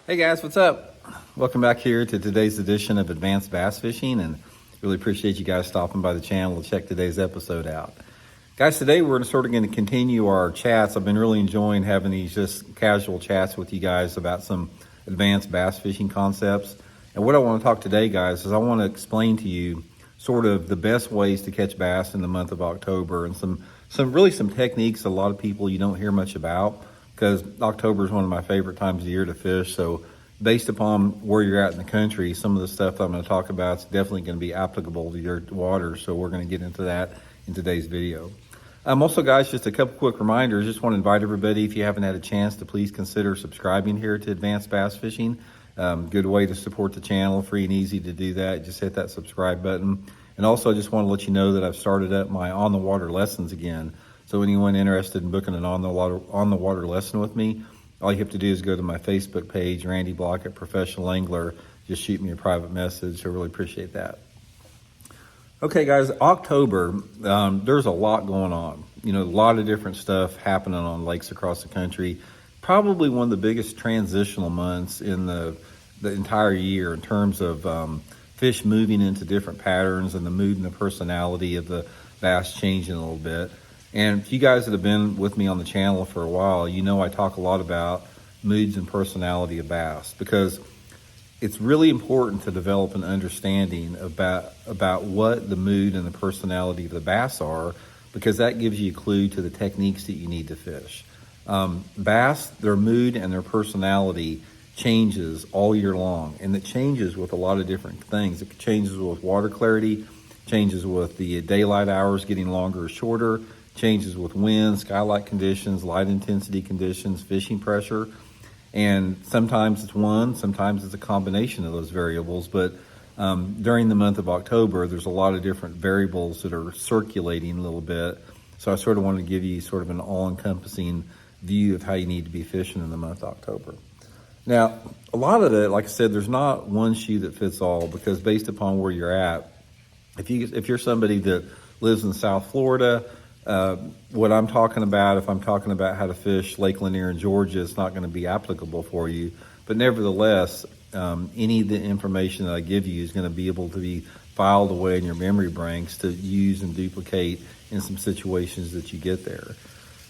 Hey guys, what's up? Welcome back here to today's edition of Advanced Bass Fishing, and really appreciate you guys stopping by the channel to check today's episode out. Guys, today we're sort of going to continue our chats. I've been really enjoying having these just casual chats with you guys about some advanced bass fishing concepts. And what I want to talk today, guys, is I want to explain to you sort of the best ways to catch bass in the month of October, and some techniques a lot of people you don't hear much about, because October is one of my favorite times of year to fish. So based upon where you're at in the country, some of the stuff I'm going to talk about is definitely going to be applicable to your water. So we're going to get into that in today's video. Also, guys, just a couple quick reminders. Just want to invite everybody, if you haven't had a chance, to please consider subscribing here to Advanced Bass Fishing. Good way to support the channel, free and easy to do that. Just hit that subscribe button. And also, I just want to let you know that I've started up my on the water lessons again. So anyone interested in booking an on the water lesson with me, all you have to do is go to my Facebook page, Randy Blaukat, Professional Angler. Just shoot me a private message. I really appreciate that. Okay, guys, October, there's a lot going on. You know, a lot of different stuff happening on lakes across the country. Probably one of the biggest transitional months in the entire year in terms of fish moving into different patterns and the mood and the personality of the bass changing a little bit. And if you guys that have been with me on the channel for a while, you know I talk a lot about moods and personality of bass, because it's really important to develop an understanding about what the mood and the personality of the bass are, because that gives you a clue to the techniques that you need to fish. Bass, their mood and their personality changes all year long, and it changes with a lot of different things. It changes with water clarity, changes with the daylight hours getting longer or shorter, changes with wind, skylight conditions, light intensity conditions, fishing pressure. And sometimes it's one, sometimes it's a combination of those variables. But during the month of October, there's a lot of different variables that are circulating a little bit. So I sort of wanted to give you sort of an all-encompassing view of how you need to be fishing in the month of October. Now, a lot of it, like I said, there's not one shoe that fits all, because based upon where you're at, if you're somebody that lives in South Florida, what I'm talking about, if I'm talking about how to fish Lake Lanier in Georgia, it's not going to be applicable for you. But nevertheless, any of the information that I give you is going to be able to be filed away in your memory banks to use and duplicate in some situations that you get there.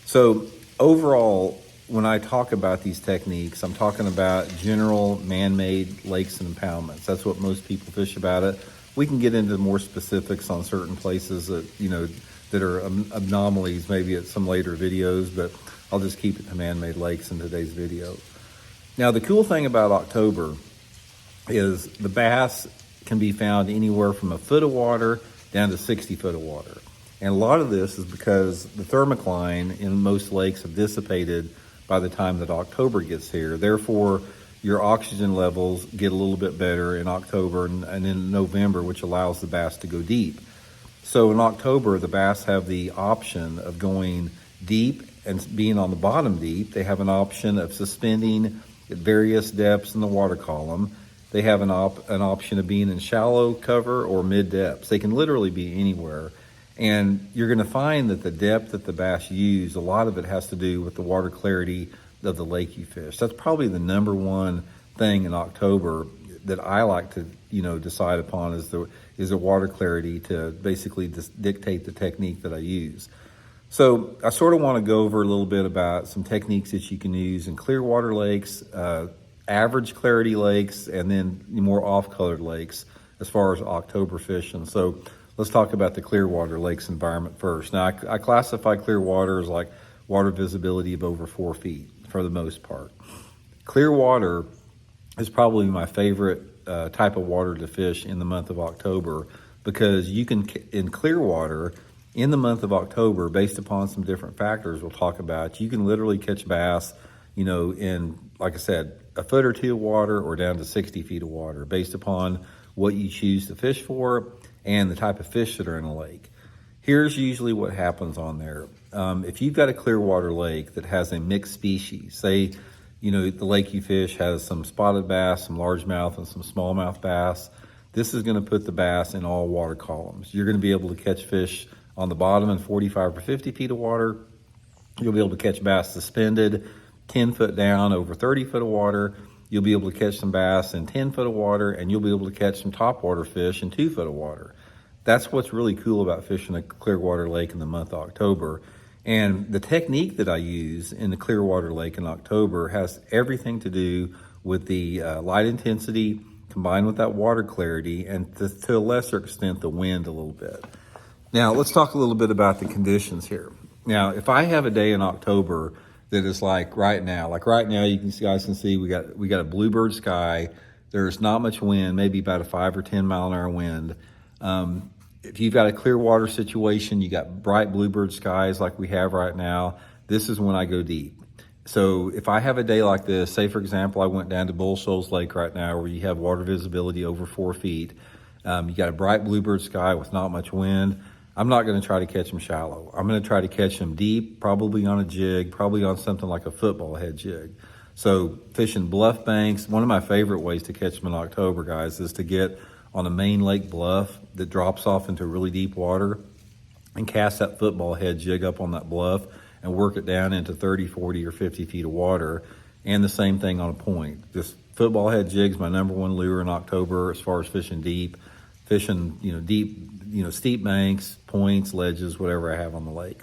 So overall, when I talk about these techniques, I'm talking about general man-made lakes and impoundments. That's what most people fish about it. We can get into more specifics on certain places that, you know, that are anomalies maybe at some later videos, but I'll just keep it to man-made lakes in today's video. Now, the cool thing about October is the bass can be found anywhere from a foot of water down to 60 foot of water. And a lot of this is because the thermocline in most lakes have dissipated by the time that October gets here. Therefore, your oxygen levels get a little bit better in October and in November, which allows the bass to go deep. So in October, the bass have the option of going deep and being on the bottom deep. They have an option of suspending at various depths in the water column. They have an option of being in shallow cover or mid depths. They can literally be anywhere. And you're going to find that the depth that the bass use, a lot of it has to do with the water clarity of the lake you fish. That's probably the number one thing in October that I like to, decide upon is the water clarity to basically dictate the technique that I use. So I sort of want to go over a little bit about some techniques that you can use in clear water lakes, average clarity lakes, and then more off-colored lakes as far as October fishing. So let's talk about the clear water lakes environment first. Now, I classify clear water as like water visibility of over 4 feet for the most part. Clear water is probably my favorite type of water to fish in the month of October, because you can, in clear water, in the month of October, based upon some different factors we'll talk about, you can literally catch bass, in, like I said, a foot or two of water or down to 60 feet of water, based upon what you choose to fish for and the type of fish that are in a lake. Here's usually what happens on there. If you've got a clear water lake that has a mixed species, say, the lake you fish has some spotted bass, some largemouth, and some smallmouth bass, this is going to put the bass in all water columns. You're going to be able to catch fish on the bottom in 45 or 50 feet of water. You'll be able to catch bass suspended 10 foot down over 30 foot of water. you'll be able to catch some bass in 10 foot of water, and you'll be able to catch some topwater fish in 2 foot of water. That's what's really cool about fishing a Clearwater Lake in the month of October. And the technique that I use in the Clearwater Lake in October has everything to do with the light intensity combined with that water clarity, and to a lesser extent, the wind a little bit. Now, let's talk a little bit about the conditions here. Now, if I have a day in October that is like right now, you guys can see we got a bluebird sky. There's not much wind, maybe about a 5 or 10 mile an hour wind. If you've got a clear water situation, you got bright bluebird skies like we have right now, this is when I go deep. So if I have a day like this, say for example, I went down to Bull Shoals Lake right now where you have water visibility over 4 feet. You got a bright bluebird sky with not much wind. I'm not going to try to catch them shallow. I'm going to try to catch them deep, probably on a jig, probably on something like a football head jig. So fishing bluff banks, one of my favorite ways to catch them in October, guys, is to get on a main lake bluff that drops off into really deep water and cast that football head jig up on that bluff and work it down into 30, 40, or 50 feet of water. And the same thing on a point. This football head jig's my number one lure in October as far as fishing deep, deep, steep banks, points, ledges, whatever I have on the lake.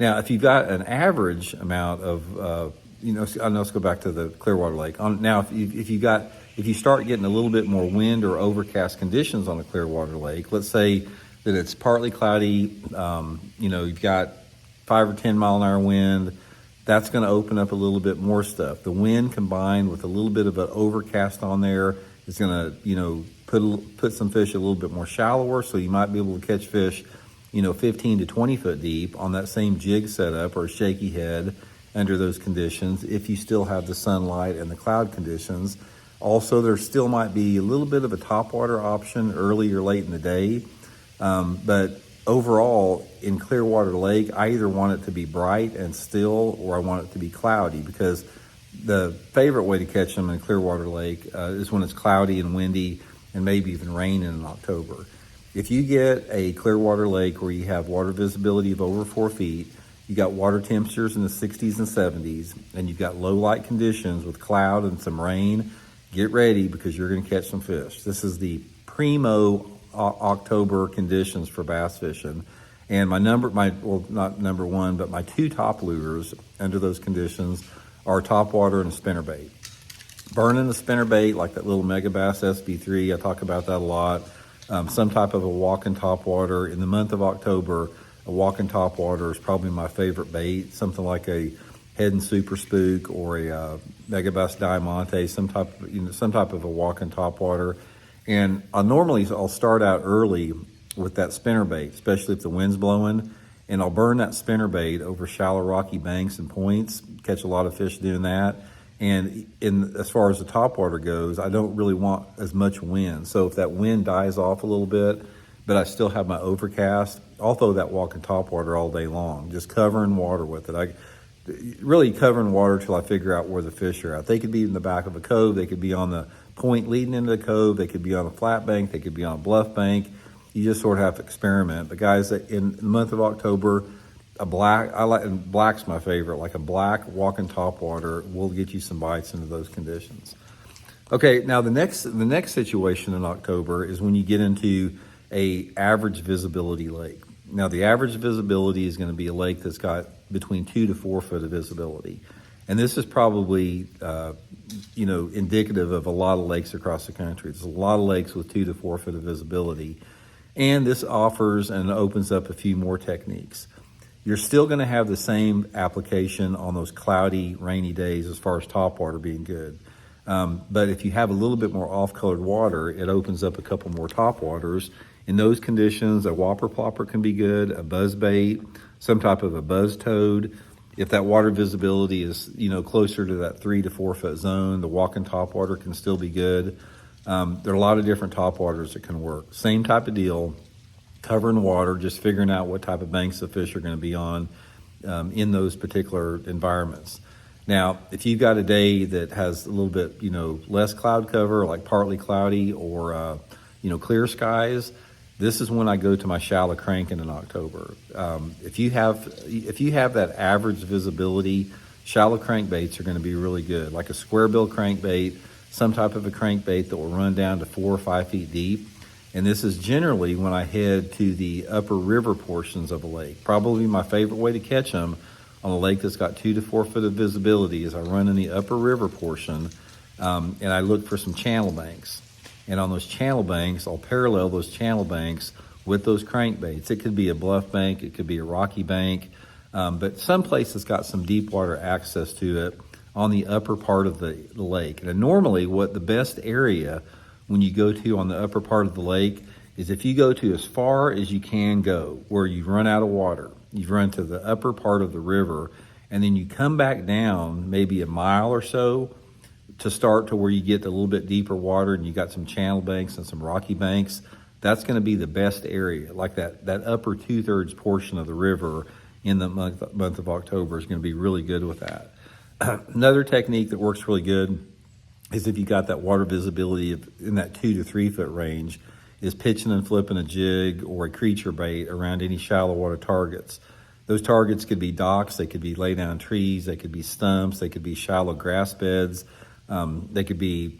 Now, if you've got an average amount of, let's go back to the Clearwater Lake. Now, if you start getting a little bit more wind or overcast conditions on a Clearwater Lake, let's say that it's partly cloudy, you've got 5 or 10 mile an hour wind, that's going to open up a little bit more stuff. The wind combined with a little bit of an overcast on there is going to, put some fish a little bit more shallower, so you might be able to catch fish, 15 to 20 foot deep on that same jig setup or shaky head under those conditions if you still have the sunlight and the cloud conditions. Also, there still might be a little bit of a topwater option early or late in the day, but overall in Clearwater Lake, I either want it to be bright and still or I want it to be cloudy, because the favorite way to catch them in Clearwater Lake is when it's cloudy and windy and maybe even rain in October. If you get a Clearwater Lake where you have water visibility of over 4 feet, you got water temperatures in the 60s and 70s, and you've got low light conditions with cloud and some rain, get ready because you're going to catch some fish. This is the primo October conditions for bass fishing. And not number one, but my two top lures under those conditions are topwater and a spinnerbait. Burning the spinnerbait like that little Mega Bass SB3, I talk about that a lot. Some type of a walking topwater. In the month of October, a walking topwater is probably my favorite bait, something like a Head and Super Spook or a Mega Bass Diamante, some type of a walking topwater. And I'll start out early with that spinnerbait, especially if the wind's blowing, and I'll burn that spinnerbait over shallow rocky banks and points, catch a lot of fish doing that. And as far as the topwater goes, I don't really want as much wind. So if that wind dies off a little bit, but I still have my overcast, I'll throw that walking topwater all day long, just covering water with it. Really covering water till I figure out where the fish are at. They could be in the back of a cove, they could be on the point leading into the cove, they could be on a flat bank, they could be on a bluff bank. You just sort of have to experiment. But guys, in the month of October, black's my favorite, like a black walking topwater will get you some bites into those conditions. Okay, now the next situation in October is when you get into a average visibility lake. Now the average visibility is going to be a lake that's got between 2 to 4 foot of visibility. And this is probably, indicative of a lot of lakes across the country. There's a lot of lakes with 2 to 4 foot of visibility. And this offers and opens up a few more techniques. You're still going to have the same application on those cloudy, rainy days as far as topwater being good. But if you have a little bit more off-colored water, it opens up a couple more topwaters. In those conditions, a whopper plopper can be good, a buzz bait, some type of a buzz toad. If that water visibility is, closer to that 3 to 4 foot zone, the walking topwater can still be good. There are a lot of different topwaters that can work. Same type of deal, covering water, just figuring out what type of banks the fish are going to be on in those particular environments. Now, if you've got a day that has a little bit, less cloud cover, like partly cloudy or, clear skies, this is when I go to my shallow cranking in October. If you have that average visibility shallow crankbaits are going to be really good, like a square bill crankbait, some type of a crankbait that will run down to 4 or 5 feet deep. And this is generally when I head to the upper river portions of a lake. Probably my favorite way to catch them on a lake that's got 2 to 4 foot of visibility is I run in the upper river portion, and I look for some channel banks. And on those channel banks, I'll parallel those channel banks with those crankbaits. It could be a bluff bank, it could be a rocky bank, but some places got some deep water access to it on the upper part of the lake. And normally what the best area when you go to on the upper part of the lake is if you go to as far as you can go, where you've run out of water, you've run to the upper part of the river, and then you come back down maybe a mile or so to start to where you get a little bit deeper water and you got some channel banks and some rocky banks. That's going to be the best area. Like that upper 2/3 portion of the river in the month of October is going to be really good with that. Another technique that works really good is if you got that water visibility in that 2 to 3 foot range, is pitching and flipping a jig or a creature bait around any shallow water targets. Those targets could be docks, they could be lay down trees, they could be stumps, they could be shallow grass beds, they could be,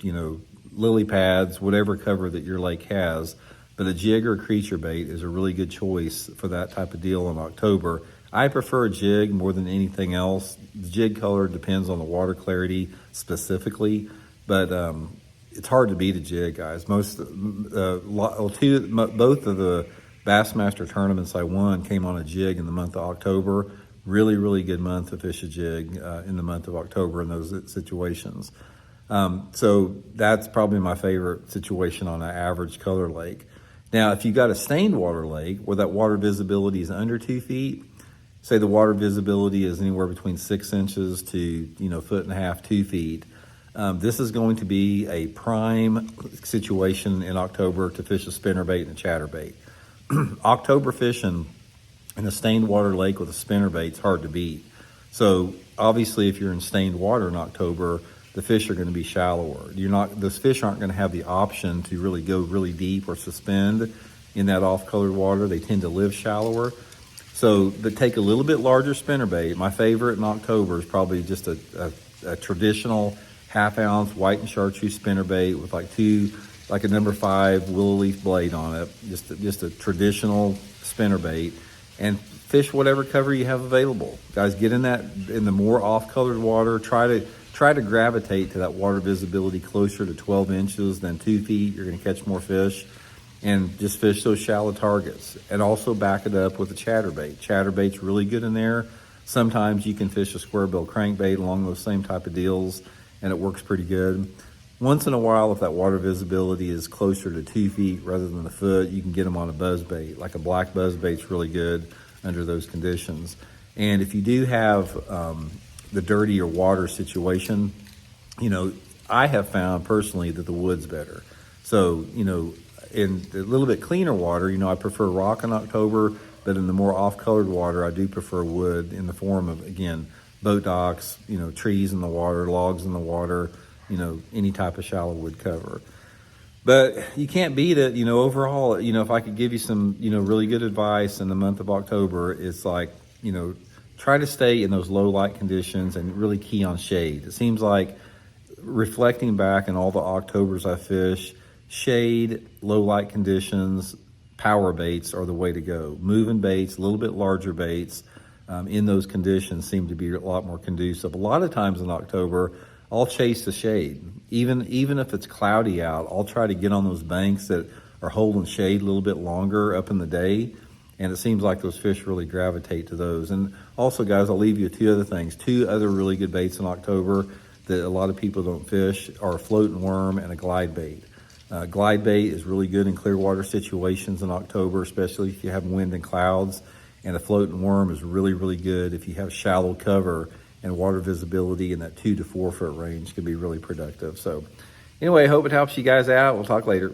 lily pads, whatever cover that your lake has. But a jig or a creature bait is a really good choice for that type of deal in October. I prefer a jig more than anything else. The jig color depends on the water clarity specifically, but it's hard to beat a jig, guys. Both of the Bassmaster tournaments I won came on a jig in the month of October. Really, really good month to fish a jig in the month of October in those situations. So that's probably my favorite situation on an average color lake. Now, if you got a stained water lake where that water visibility is under 2 feet, say the water visibility is anywhere between 6 inches to 1.5 feet, 2 feet, this is going to be a prime situation in October to fish a spinnerbait and a chatterbait. October fishing in a stained water lake with a spinnerbait is hard to beat. So obviously, if you're in stained water in October, the fish are going to be shallower. Those fish aren't going to have the option to really go really deep or suspend in that off-colored water. They tend to live shallower. So they take a little bit larger spinnerbait. My favorite in October is probably just a traditional half-ounce white and chartreuse spinnerbait with like a number 5 willow leaf blade on it. Just a traditional spinnerbait, and fish whatever cover you have available. Guys, get in the more off-colored water. Try to gravitate to that water visibility closer to 12 inches than 2 feet. You're going to catch more fish. And just fish those shallow targets, and also back it up with a chatterbait. Chatterbait's really good in there. Sometimes you can fish a square bill crankbait along those same type of deals, and it works pretty good. Once in a while, if that water visibility is closer to 2 feet rather than a foot, you can get them on a buzzbait. Like a black buzzbait's really good under those conditions. And if you do have the dirtier water situation, I have found personally that the wood's better. So, in a little bit cleaner water, I prefer rock in October, but in the more off-colored water, I do prefer wood in the form of, again, boat docks, trees in the water, logs in the water, any type of shallow wood cover. But you can't beat it, overall, if I could give you some, really good advice in the month of October, it's like, try to stay in those low light conditions and really key on shade. It seems like, reflecting back in all the Octobers I fish, shade, low light conditions, power baits are the way to go. Moving baits, a little bit larger baits in those conditions seem to be a lot more conducive. A lot of times in October, I'll chase the shade. Even if it's cloudy out, I'll try to get on those banks that are holding shade a little bit longer up in the day. And it seems like those fish really gravitate to those. And also, guys, I'll leave you with 2 other things. 2 other really good baits in October that a lot of people don't fish are a floating worm and a glide bait. Glide bait is really good in clear water situations in October, especially if you have wind and clouds. And a floating worm is really, really good if you have shallow cover and water visibility in that 2 to 4 foot range can be really productive. So anyway, I hope it helps you guys out. We'll talk later.